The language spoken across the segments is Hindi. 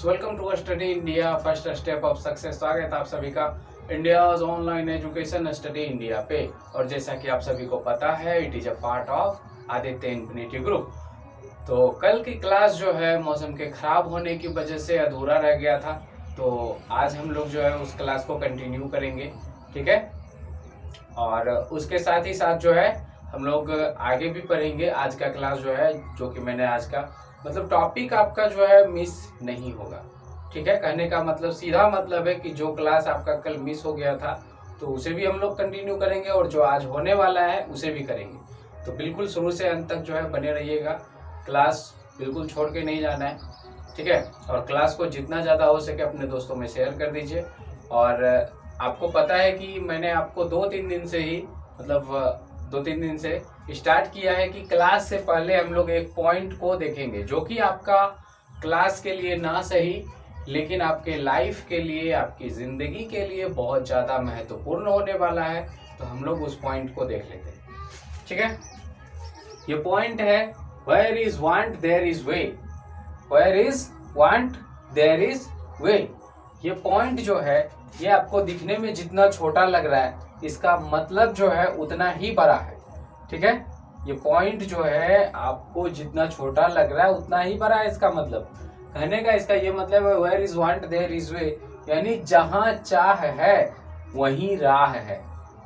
Friends, welcome to study India first step of success. स्वागत है आप सभी का India's online education study India पे। और जैसा कि आप सभी को पता है, it is a part of Aditya infinity group. तो कल की क्लास जो है मौसम के खराब होने की वजह से अधूरा रह गया था, तो आज हम लोग जो है उस क्लास को कंटिन्यू करेंगे, ठीक है। और उसके साथ ही साथ जो है हम लोग आगे भी पढ़ेंगे। आज का क्लास जो है, जो कि मैंने आज का मतलब टॉपिक आपका जो है मिस नहीं होगा, ठीक है। कहने का मतलब सीधा मतलब है कि जो क्लास आपका कल मिस हो गया था तो उसे भी हम लोग कंटिन्यू करेंगे, और जो आज होने वाला है उसे भी करेंगे। तो बिल्कुल शुरू से अंत तक जो है बने रहिएगा, क्लास बिल्कुल छोड़ के नहीं जाना है, ठीक है। और क्लास को जितना ज़्यादा हो सके अपने दोस्तों में शेयर कर दीजिए। और आपको पता है कि मैंने आपको 2-3 दिन से ही मतलब 2-3 दिन से स्टार्ट किया है कि क्लास से पहले हम लोग एक पॉइंट को देखेंगे, जो कि आपका क्लास के लिए ना सही लेकिन आपके लाइफ के लिए, आपकी ज़िंदगी के लिए बहुत ज़्यादा महत्वपूर्ण होने वाला है। तो हम लोग उस पॉइंट को देख लेते हैं, ठीक है। ये पॉइंट है where is want there is way. Where is want there is way. ये पॉइंट जो है ये आपको दिखने में जितना छोटा लग रहा है, इसका मतलब जो है उतना ही बड़ा है, ठीक है। ये पॉइंट जो है आपको जितना छोटा लग रहा है उतना ही बड़ा है। इसका मतलब कहने का इसका ये मतलब है where is want there is way, यानी जहां चाह है वहीं राह है,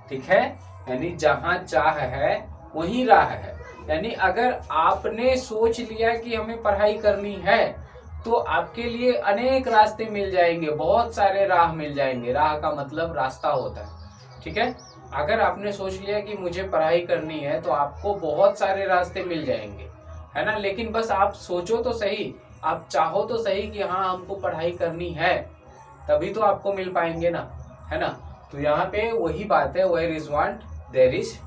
ठीक है। यानी जहां चाह है वहीं राह है। यानी अगर आपने सोच लिया कि हमें पढ़ाई करनी है तो आपके लिए अनेक रास्ते मिल जाएंगे, बहुत सारे राह मिल जाएंगे। राह का मतलब रास्ता होता है, ठीक है। अगर आपने सोच लिया कि मुझे पढ़ाई करनी है तो आपको बहुत सारे रास्ते मिल जाएंगे, है ना। लेकिन बस आप सोचो तो सही, आप चाहो तो सही कि हाँ हमको पढ़ाई करनी है, तभी तो आपको मिल पाएंगे ना, है ना। तो यहाँ पे वही बात है, where is want there is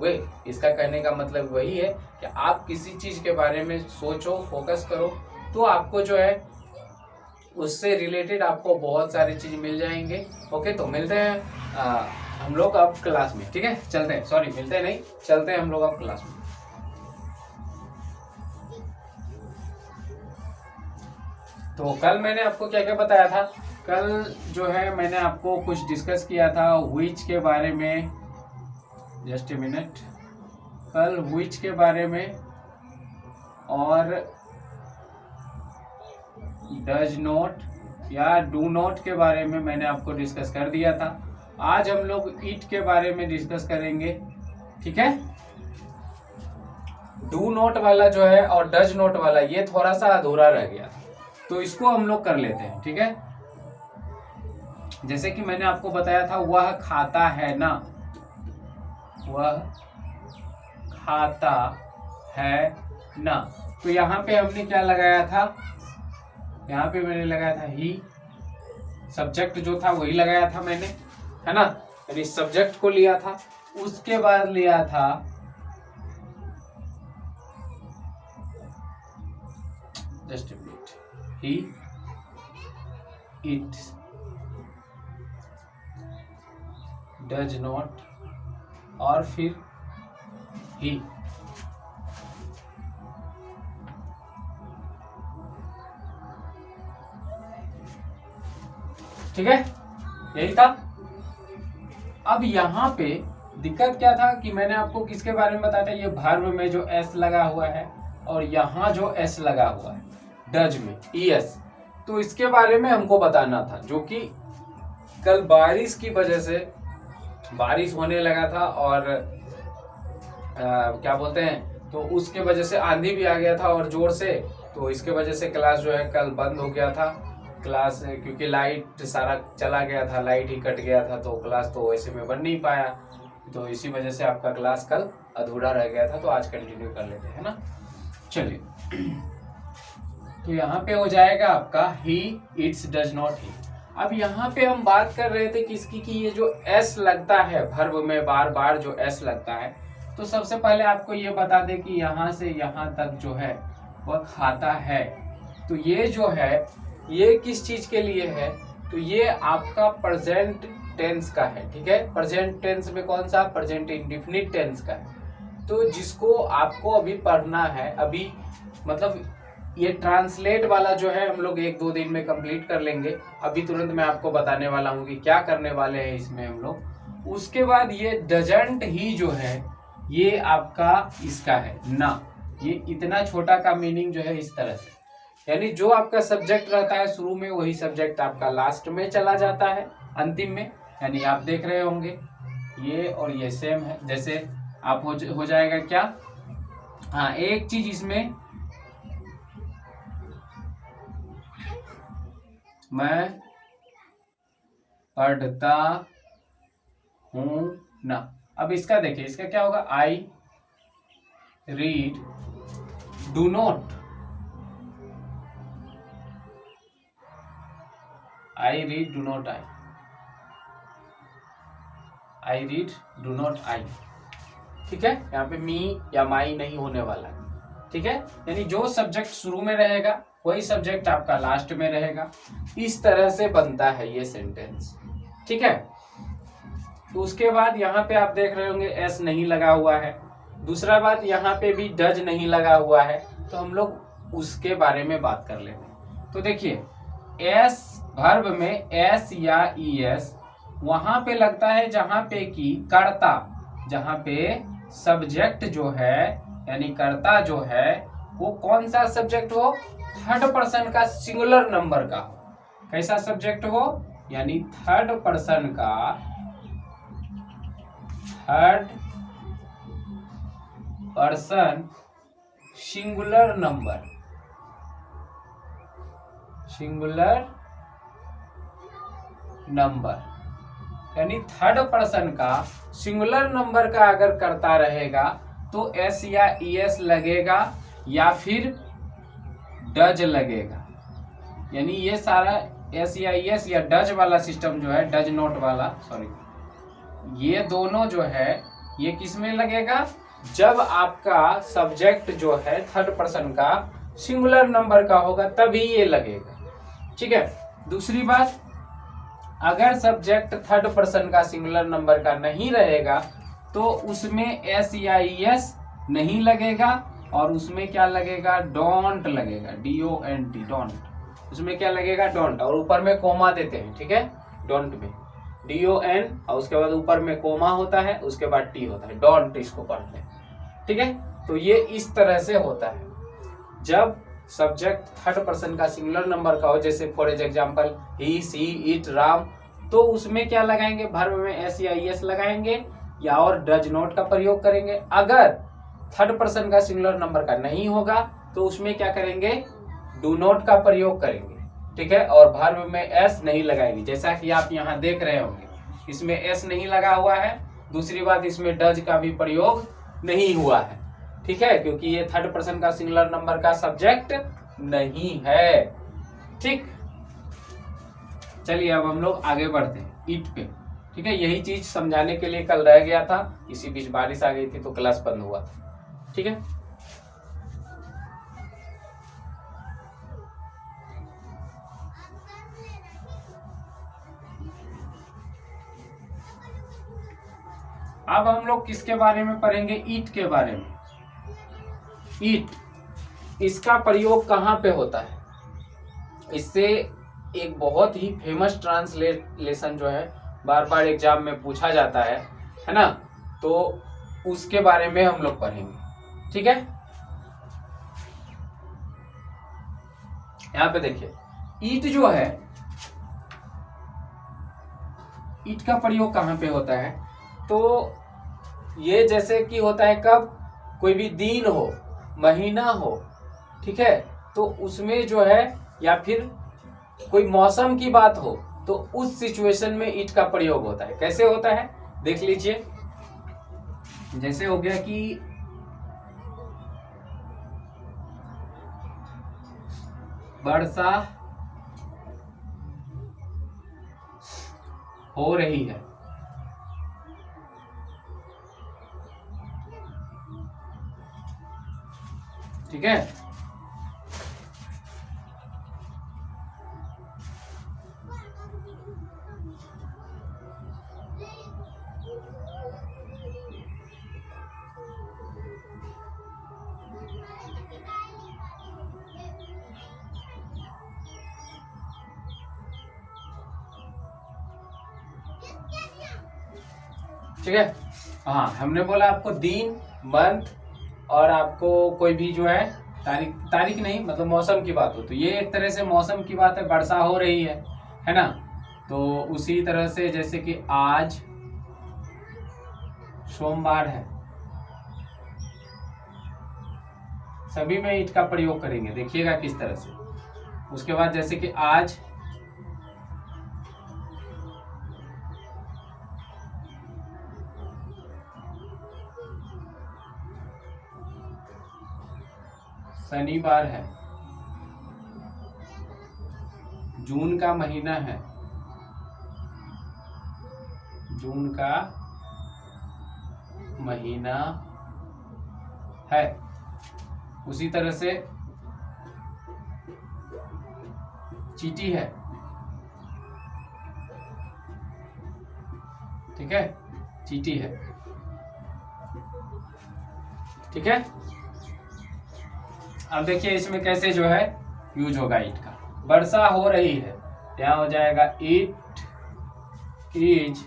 way. इसका कहने का मतलब वही है कि आप किसी चीज के बारे में सोचो, फोकस करो, तो आपको जो है उससे रिलेटेड आपको बहुत सारी चीज मिल जाएंगे। ओके, तो मिलते हैं हम लोग अब क्लास में, ठीक है। चलते हैं, सॉरी मिलते हैं नहीं, चलते हैं हम लोग अब क्लास में। तो कल मैंने आपको क्या क्या बताया था। कल जो है मैंने आपको कुछ डिस्कस किया था व्हिच के बारे में। Just a minute. कल व्हिच के बारे में और डज नॉट या डू नॉट के बारे में मैंने आपको डिस्कस कर दिया था। आज हम लोग इट के बारे में डिस्कस करेंगे, ठीक है। डू नॉट वाला जो है और डज नॉट वाला ये थोड़ा सा अधूरा रह गया, तो इसको हम लोग कर लेते हैं, ठीक है। जैसे कि मैंने आपको बताया था वह खाता है ना, वह खाता है ना। तो यहाँ पे हमने क्या लगाया था, यहाँ पे मैंने लगाया था ही। सब्जेक्ट जो था वही लगाया था मैंने, है ना। यानी सब्जेक्ट को लिया था, उसके बाद लिया था just he, it, does not और फिर ही। ठीक है, यही था। अब यहाँ पे दिक्कत क्या था कि मैंने आपको किसके बारे में बताया था, ये वर्ब में जो एस लगा हुआ है और यहाँ जो एस लगा हुआ है डज में ईएस, तो इसके बारे में हमको बताना था। जो कि कल बारिश की वजह से बारिश होने लगा था और क्या बोलते हैं, तो उसके वजह से आंधी भी आ गया था और जोर से, तो इसके वजह से क्लास जो है कल बंद हो गया था। क्लास क्योंकि लाइट सारा चला गया था, लाइट ही कट गया था, तो क्लास तो ऐसे में बन नहीं पाया, तो इसी वजह से आपका क्लास कल अधूरा रह गया था। तो आज कंटिन्यू कर लेते हैं ना, चलिए। तो यहाँ पे हो जाएगा आपका ही, इट्स, डज नॉट, ही। अब यहाँ पे हम बात कर रहे थे किसकी, कि ये जो एस लगता है वर्ब में बार बार जो एस लगता है, तो सबसे पहले आपको ये बता दें कि यहाँ से यहाँ तक जो है वह खाता है। तो ये जो है ये किस चीज के लिए है, तो ये आपका प्रेजेंट टेंस का है, ठीक है। प्रेजेंट टेंस में कौन सा, प्रेजेंट इंडेफिनिट टेंस का है। तो जिसको आपको अभी पढ़ना है, अभी मतलब ये ट्रांसलेट वाला जो है हम लोग 1-2 दिन में कंप्लीट कर लेंगे। अभी तुरंत मैं आपको बताने वाला हूँ कि क्या करने वाले हैं इसमें हम लोग। उसके बाद ये डजंट ही जो है ये आपका इसका है ना, ये इतना छोटा का मीनिंग जो है इस तरह से, यानी जो आपका सब्जेक्ट रहता है शुरू में वही सब्जेक्ट आपका लास्ट में चला जाता है, अंतिम में। यानी आप देख रहे होंगे ये और ये सेम है। जैसे आप हो जाएगा क्या, हाँ एक चीज इसमें, मैं पढ़ता हूं ना। अब इसका देखिए, इसका क्या होगा, I read do not, I read do not, I read do not I. ठीक है, यहाँ पे मी या माई नहीं होने वाला है। ठीक है, यानी जो सब्जेक्ट शुरू में रहेगा वही सब्जेक्ट आपका लास्ट में रहेगा। इस तरह से बनता है ये सेंटेंस। ठीक है, तो उसके बाद यहाँ पे आप देख रहे होंगे एस नहीं लगा हुआ है। दूसरा बात, यहाँ पे भी डज नहीं लगा हुआ है, तो हम लोग उसके बारे में बात कर लेते हैं। तो देखिए, एस वर्ब में एस या ई एस वहां पे लगता है जहां पे कि कर्ता, जहां पे सब्जेक्ट जो है यानी कर्ता जो है वो कौन सा सब्जेक्ट हो, थर्ड पर्सन का सिंगुलर नंबर का हो। कैसा सब्जेक्ट हो, यानी थर्ड पर्सन का, third person singular number, singular number, यानी थर्ड पर्सन का सिंगुलर नंबर का अगर करता रहेगा तो एस या ई एस लगेगा या फिर डज लगेगा। यानी ये सारा एस या ई एस या डज वाला सिस्टम जो है, डज नॉट वाला, सॉरी, ये दोनों जो है ये किस में लगेगा, जब आपका सब्जेक्ट जो है थर्ड पर्सन का सिंगुलर नंबर का होगा तभी ये लगेगा। ठीक है, दूसरी बात, अगर सब्जेक्ट थर्ड पर्सन का सिंगुलर नंबर का नहीं रहेगा तो उसमें एस या ई एस नहीं लगेगा और उसमें क्या लगेगा, डोंट लगेगा, DONT, डोंट। उसमें क्या लगेगा, डोंट, और ऊपर में कोमा देते हैं। ठीक है, डोंट में DON और उसके बाद ऊपर में कोमा होता है, उसके बाद टी होता है, डोंट, इसको पढ़ लें। ठीक है, तो ये इस तरह से होता है जब सब्जेक्ट थर्ड पर्सन का सिंगुलर नंबर का हो, जैसे for example he, she, it, Ram, तो उसमें क्या लगाएंगे, वर्ब में एस या ई एस लगाएंगे या और डज नॉट का प्रयोग करेंगे। अगर थर्ड पर्सन का सिंगुलर नंबर का नहीं होगा तो उसमें क्या करेंगे, डू नॉट का प्रयोग करेंगे। ठीक है, और वर्ब में एस नहीं लगाएंगे, जैसा कि आप यहाँ देख रहे होंगे इसमें एस नहीं लगा हुआ है। दूसरी बात, इसमें डज का भी प्रयोग नहीं हुआ है। ठीक है, क्योंकि ये थर्ड पर्सन का सिंगुलर नंबर का सब्जेक्ट नहीं है। ठीक, चलिए अब हम लोग आगे बढ़ते हैं इट पे। ठीक है, यही चीज समझाने के लिए कल रह गया था, इसी बीच बारिश आ गई थी तो क्लास बंद हुआ था। ठीक है, अब हम लोग किसके बारे में पढ़ेंगे, ईट के बारे में। ईट, इसका प्रयोग कहाँ पे होता है, इससे एक बहुत ही फेमस ट्रांसलेशन जो है बार बार एग्जाम में पूछा जाता है ना, तो उसके बारे में हम लोग पढ़ेंगे। ठीक है, यहाँ पे देखिए ईट जो है, ईट का प्रयोग कहाँ पे होता है, तो ये जैसे कि होता है कब, कोई भी दिन हो, महीना हो, ठीक है, तो उसमें जो है, या फिर कोई मौसम की बात हो तो उस सिचुएशन में ईट का प्रयोग होता है। कैसे होता है देख लीजिए, जैसे हो गया कि वर्षा हो रही है, ठीक है, ठीक है। हाँ, हमने बोला आपको दिन, मंथ और आपको कोई भी जो है तारीख नहीं, मतलब मौसम की बात हो, तो ये एक तरह से मौसम की बात है, वर्षा हो रही है ना। तो उसी तरह से जैसे कि आज सोमवार है, सभी में इट का प्रयोग करेंगे, देखिएगा किस तरह से। उसके बाद जैसे कि आज शनिवार है, जून का महीना है, जून का महीना है। उसी तरह से चीटी है, ठीक है, चीटी है, ठीक है। अब देखिए इसमें कैसे जो है यूज होगा इट का। वर्षा हो रही है, यहाँ हो जाएगा it is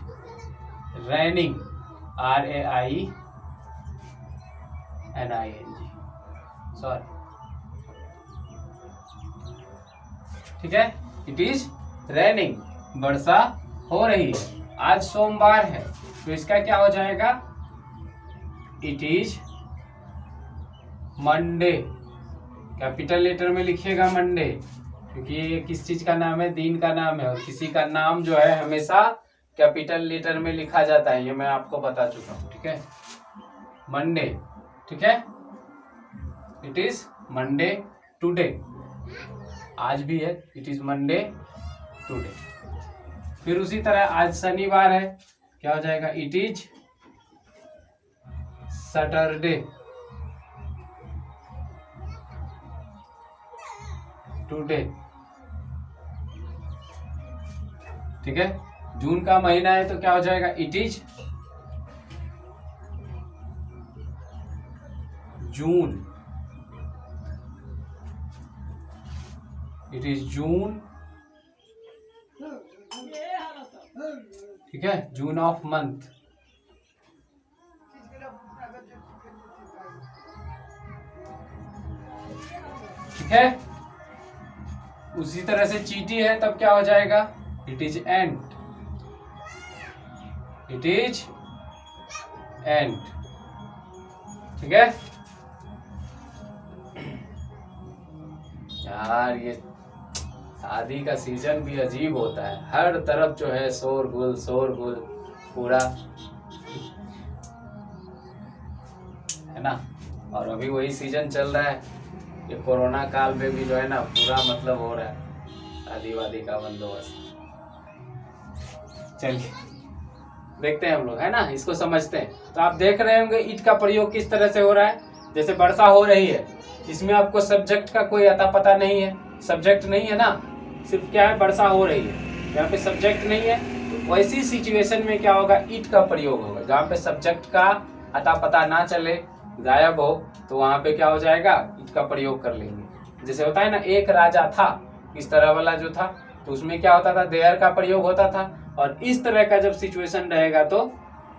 raining, RAINING, sorry, ठीक है। इट इज रेनिंग, वर्षा हो रही है। आज सोमवार है, तो इसका क्या हो जाएगा, it is Monday. Capital letter में लिखिएगा मंडे, क्योंकि ये किस चीज का नाम है, दिन का नाम है, और किसी का नाम जो है हमेशा कैपिटल लेटर में लिखा जाता है, ये मैं आपको बता चुका हूं, ठीक है। मंडे, ठीक है, इट इज मंडे टुडे, आज भी है, इट इज मंडे टुडे। फिर उसी तरह आज शनिवार है, क्या हो जाएगा, इट इज सैटरडे टुडे, ठीक है। जून का महीना है तो क्या हो जाएगा, it is June, it is जून, ठीक है, जून ऑफ मंथ, ठीक है। उसी तरह से चीटी है तब क्या हो जाएगा, it is ant, it is ant, ठीक है। यार ये शादी का सीजन भी अजीब होता है, हर तरफ जो है शोरगुल शोरगुल पूरा, है ना। और अभी वही सीजन चल रहा है, ये कोरोना काल में भी जो है ना पूरा मतलब हो रहा है शादी वादी का बंदोबस्त। चलिए देखते हैं हम लोग, है ना, इसको समझते हैं। तो आप देख रहे होंगे इट का प्रयोग किस तरह से हो रहा है। जैसे वर्षा हो रही है, इसमें आपको सब्जेक्ट का कोई अता पता नहीं है, सब्जेक्ट नहीं है ना, सिर्फ क्या है, वर्षा हो रही है, यहाँ पे सब्जेक्ट नहीं है। तो वैसी सिचुएशन में क्या होगा, इट का प्रयोग होगा। जहाँ पे सब्जेक्ट का अता पता ना चले, गायब हो, तो वहां पे क्या हो जाएगा, इट का प्रयोग कर लेंगे। जैसे होता है ना, एक राजा था, इस तरह वाला जो था, तो उसमें क्या होता था, देयर का प्रयोग होता था। और इस तरह का जब सिचुएशन रहेगा तो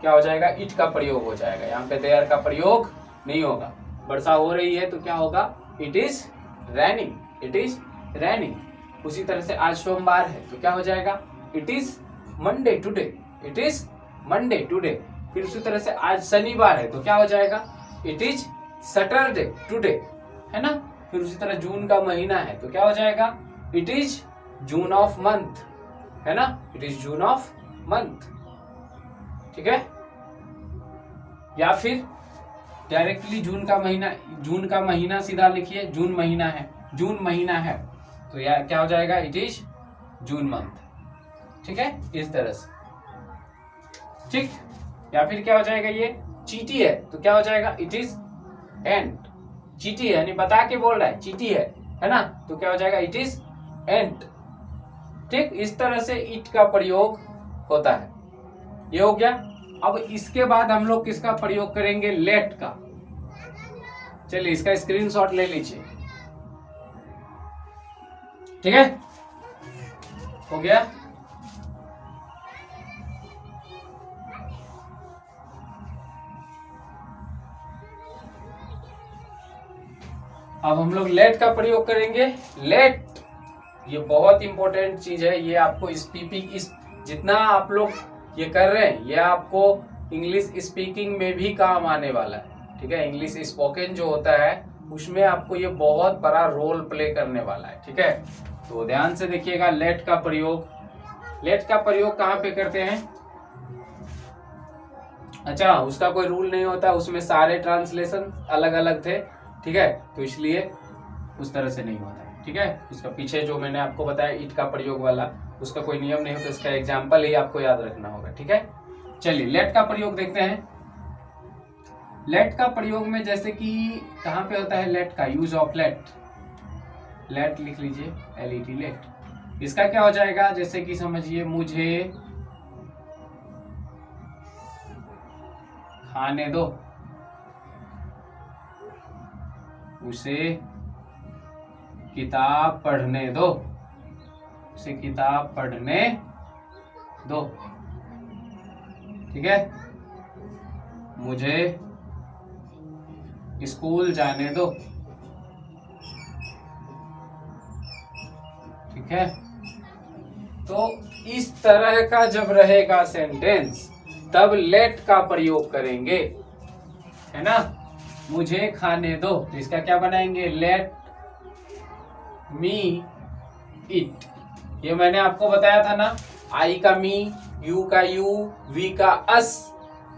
क्या हो जाएगा, इट का प्रयोग हो जाएगा। यहाँ पे देयर का प्रयोग नहीं होगा। वर्षा हो रही है तो क्या होगा, it is raining, it is raining. उसी तरह से आज सोमवार है तो क्या हो जाएगा, it is Monday today, it is Monday today. फिर उसी तरह से आज शनिवार है तो क्या हो जाएगा, इट इज सैटरडे टुडे, है ना। फिर उसी तरह जून का महीना है तो क्या हो जाएगा, it is June of month, है ना, it is June of month, ठीक है। या फिर डायरेक्टली जून का महीना सीधा लिखिए, जून महीना है, जून महीना है तो या क्या हो जाएगा, इट इज जून मंथ, ठीक है, इस तरह से, ठीक। या फिर क्या हो जाएगा, ये चीटी है तो क्या हो जाएगा, इट इज एंट, चीटी है यानी बता के बोल रहा है, चीटी है ना, तो क्या हो जाएगा, इट इज एंट, ठीक। इस तरह से इट का प्रयोग होता है। ये हो गया। अब इसके बाद हम लोग किसका प्रयोग करेंगे, लेट का। चलिए इसका स्क्रीनशॉट ले लीजिए, ठीक है, हो गया। अब हम लोग लेट का प्रयोग करेंगे। लेट ये बहुत इंपॉर्टेंट चीज है, ये आपको स्पीकिंग इस जितना आप लोग ये कर रहे हैं ये आपको इंग्लिश स्पीकिंग में भी काम आने वाला है। ठीक है, इंग्लिश स्पोकन जो होता है उसमें आपको ये बहुत बड़ा रोल प्ले करने वाला है। ठीक है, तो ध्यान से देखिएगा। लेट का प्रयोग कहाँ पे करते हैं? अच्छा, उसका कोई रूल नहीं होता, उसमें सारे ट्रांसलेशन अलग अलग थे। ठीक है, तो इसलिए उस तरह से नहीं होता है। ठीक है, उसका पीछे जो मैंने आपको बताया इट का प्रयोग वाला, उसका कोई नियम नहीं होता, उसका एग्जाम्पल ही आपको याद रखना होगा। ठीक है, चलिए लेट का प्रयोग देखते हैं। लेट का प्रयोग में जैसे कि कहाँ पे होता है लेट का यूज ऑफ लेट लिख लीजिए, LET लेट। इसका क्या हो जाएगा? जैसे कि समझिए मुझे खाने दो, उसे किताब पढ़ने दो, उसे किताब पढ़ने दो। ठीक है, मुझे स्कूल जाने दो। ठीक है, तो इस तरह का जब रहेगा सेंटेंस तब लेट का प्रयोग करेंगे, है ना। मुझे खाने दो, तो इसका क्या बनाएंगे? Let me it. ये मैंने आपको बताया था ना, आई का मी, यू का यू, वी का अस।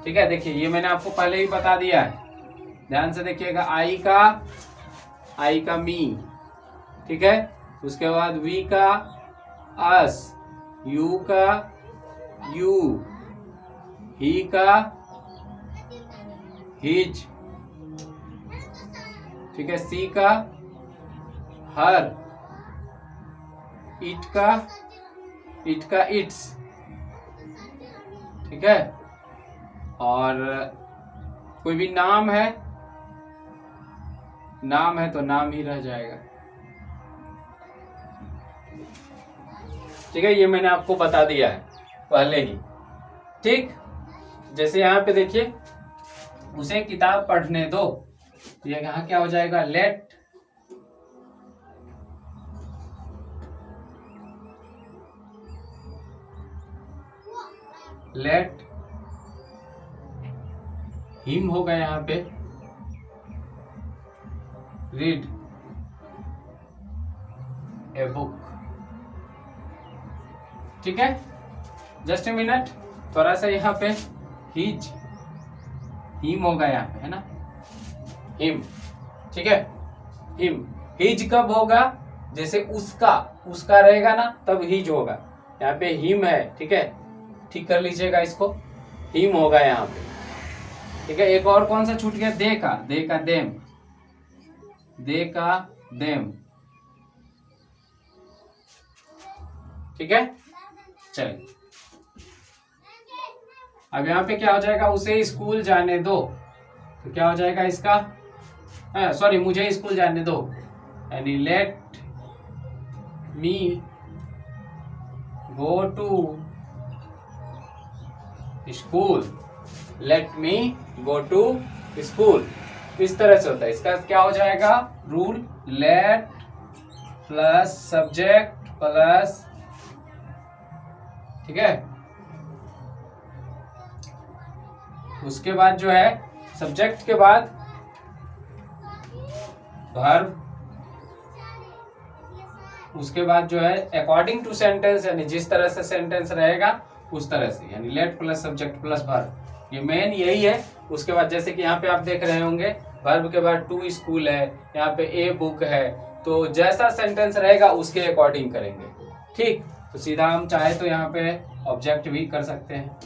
ठीक है, देखिए ये मैंने आपको पहले ही बता दिया है, ध्यान से देखिएगा। आई का मी, ठीक है, उसके बाद वी का अस, यू का यू, ही का हिज, ठीक है, सी का हर, इट का इट्स। ठीक है, और कोई भी नाम है तो नाम ही रह जाएगा। ठीक है, ये मैंने आपको बता दिया है पहले ही। ठीक, जैसे यहाँ पे देखिए उसे किताब पढ़ने दो, तो ये यहाँ क्या हो जाएगा? लेट हिम होगा यहाँ पे रीड ए बुक। ठीक है, जस्ट ए मिनट, थोड़ा सा यहाँ पे हिम होगा यहाँ पे, है ना, हिम। ठीक है, हिम। हिज कब होगा? जैसे उसका रहेगा ना तब हिज होगा, यहाँ पे हिम है। ठीक है, ठीक कर लीजिएगा इसको, हिम होगा यहाँ पे। ठीक है, एक और कौन सा छूट गया? दे का देम। ठीक है, चलिए अब यहाँ पे क्या हो जाएगा? उसे स्कूल जाने दो, तो क्या हो जाएगा इसका? सॉरी, मुझे स्कूल जाने दो, यानी let me go to school. Let me go to school, इस तरह से होता है। इसका क्या हो जाएगा rule? Let plus subject plus, ठीक है, उसके बाद जो है सब्जेक्ट के बाद वर्ब, उसके बाद जो है अकॉर्डिंग टू सेंटेंस, यानी जिस तरह से सेंटेंस रहेगा उस तरह से, यानी late plus subject plus verb, ये मेन यही है। उसके बाद जैसे कि यहाँ पे आप देख रहे होंगे वर्ब के बाद टू स्कूल है, यहाँ पे ए बुक है, तो जैसा सेंटेंस रहेगा उसके अकॉर्डिंग करेंगे। ठीक, तो सीधा हम चाहे तो यहाँ पे ऑब्जेक्ट भी कर सकते हैं।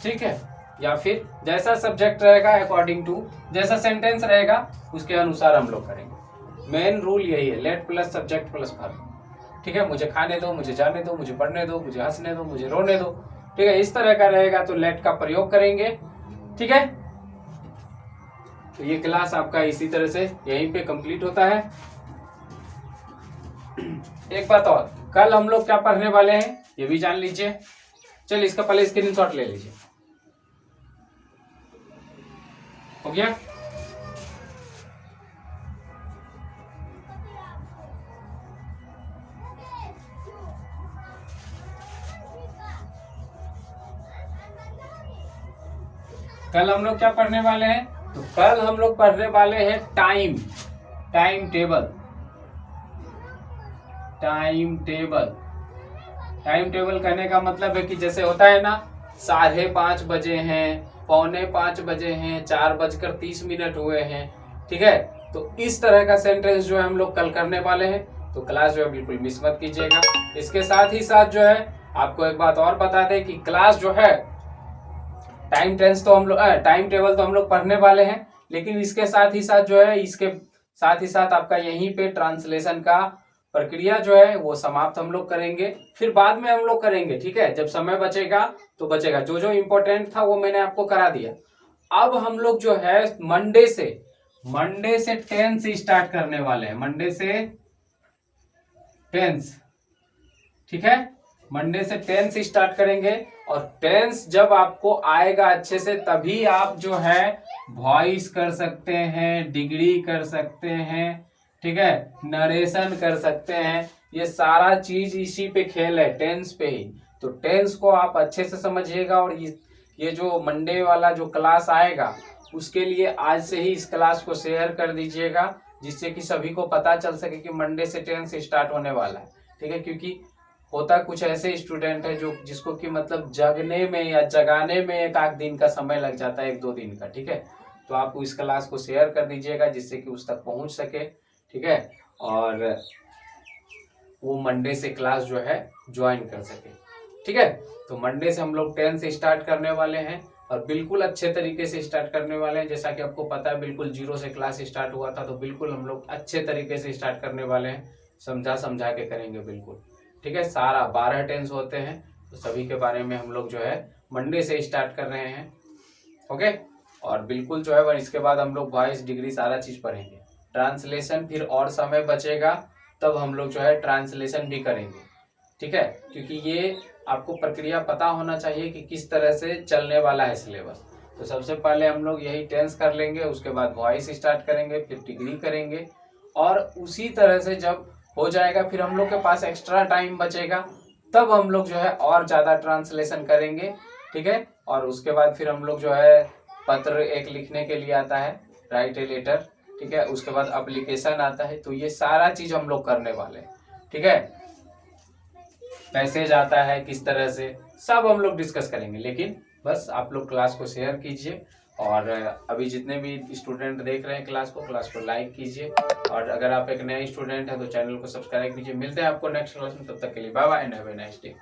ठीक है, या फिर जैसा सब्जेक्ट रहेगा अकॉर्डिंग टू जैसा सेंटेंस रहेगा उसके अनुसार हम लोग करेंगे। मेन रूल यही है, late plus subject plus verb. ठीक है, मुझे खाने दो, मुझे जाने दो, मुझे पढ़ने दो, मुझे हंसने दो, मुझे रोने दो। ठीक है, इस तरह का रहेगा तो लेट का प्रयोग करेंगे। ठीक है, तो ये क्लास आपका इसी तरह से यहीं पे कंप्लीट होता है। एक बात और, कल हम लोग क्या पढ़ने वाले हैं ये भी जान लीजिए। चलिए इसका पहले स्क्रीनशॉट ले लीजिए। हो गया? कल हम लोग क्या पढ़ने वाले हैं? तो कल हम लोग पढ़ने वाले हैं टाइम टेबल। टाइम टेबल कहने का मतलब है कि जैसे होता है ना 5:30 बजे हैं, 4:45 बजे हैं, 4:30 हुए हैं, ठीक है। तो इस तरह का सेंटेंस जो है हम लोग कल करने वाले हैं। तो क्लास जो है बिल्कुल मिस मत कीजिएगा। इसके साथ ही साथ जो है आपको एक बात और बता दें कि क्लास जो है टाइम टेबल तो हम लोग पढ़ने वाले हैं, लेकिन इसके साथ ही साथ जो है आपका यहीं पे ट्रांसलेशन का प्रक्रिया जो है वो समाप्त हम लोग करेंगे, फिर बाद में हम लोग करेंगे, ठीक है। जब समय बचेगा तो बचेगा, जो जो इम्पोर्टेंट था वो मैंने आपको करा दिया। अब हम लोग जो है मंडे से टेंस स्टार्ट करने वाले हैं। मंडे से टेंस, ठीक है। मंडे से टेंस स्टार्ट करेंगे और टेंस जब आपको आएगा अच्छे से तभी आप जो है वॉइस कर सकते हैं, डिग्री कर सकते हैं, ठीक है, नरेशन कर सकते हैं। ये सारा चीज इसी पे खेल है, टेंस पे ही। तो टेंस को आप अच्छे से समझिएगा और ये जो मंडे वाला जो क्लास आएगा उसके लिए आज से ही इस क्लास को शेयर कर दीजिएगा, जिससे कि सभी को पता चल सके कि मंडे से टेंस स्टार्ट होने वाला है, ठीक है। क्योंकि होता कुछ ऐसे स्टूडेंट है जो जिसको कि मतलब जगने में या जगाने में एक आध दिन का समय लग जाता है, 1-2 दिन का, ठीक है। तो आप इस क्लास को शेयर कर दीजिएगा जिससे कि उस तक पहुंच सके, ठीक है, और वो मंडे से क्लास जो है ज्वाइन कर सके, ठीक है। तो मंडे से हम लोग 10 से स्टार्ट करने वाले हैं और बिल्कुल अच्छे तरीके से स्टार्ट करने वाले हैं। जैसा कि आपको पता है बिल्कुल 0 से क्लास स्टार्ट हुआ था, तो बिल्कुल हम लोग अच्छे तरीके से स्टार्ट करने वाले हैं, समझा के करेंगे बिल्कुल, ठीक है। सारा 12 टेंस होते हैं, तो सभी के बारे में हम लोग जो है मंडे से स्टार्ट कर रहे हैं, ओके। और बिल्कुल जो है इसके बाद हम लोग वॉइस, डिग्री सारा चीज पढ़ेंगे। ट्रांसलेशन फिर और समय बचेगा तब हम लोग जो है ट्रांसलेशन भी करेंगे, ठीक है। क्योंकि ये आपको प्रक्रिया पता होना चाहिए कि किस तरह से चलने वाला है सिलेबस। तो सबसे पहले हम लोग यही टेंस कर लेंगे, उसके बाद वॉइस स्टार्ट करेंगे, फिर डिग्री करेंगे, और उसी तरह से जब हो जाएगा फिर हम लोग के पास एक्स्ट्रा टाइम बचेगा तब हम लोग जो है और ज्यादा ट्रांसलेशन करेंगे, ठीक है। और उसके बाद फिर हम लोग जो है पत्र एक लिखने के लिए आता है, राइट ए लेटर, ठीक है। उसके बाद एप्लीकेशन आता है। तो ये सारा चीज हम लोग करने वाले हैं, ठीक है। मैसेज आता है किस तरह से, सब हम लोग डिस्कस करेंगे। लेकिन बस आप लोग क्लास को शेयर कीजिए और अभी जितने भी स्टूडेंट देख रहे हैं क्लास को लाइक कीजिए, और अगर आप एक नए स्टूडेंट हैं तो चैनल को सब्सक्राइब कीजिए। मिलते हैं आपको नेक्स्ट क्लास में, तब तक के लिए bye bye and have a nice day.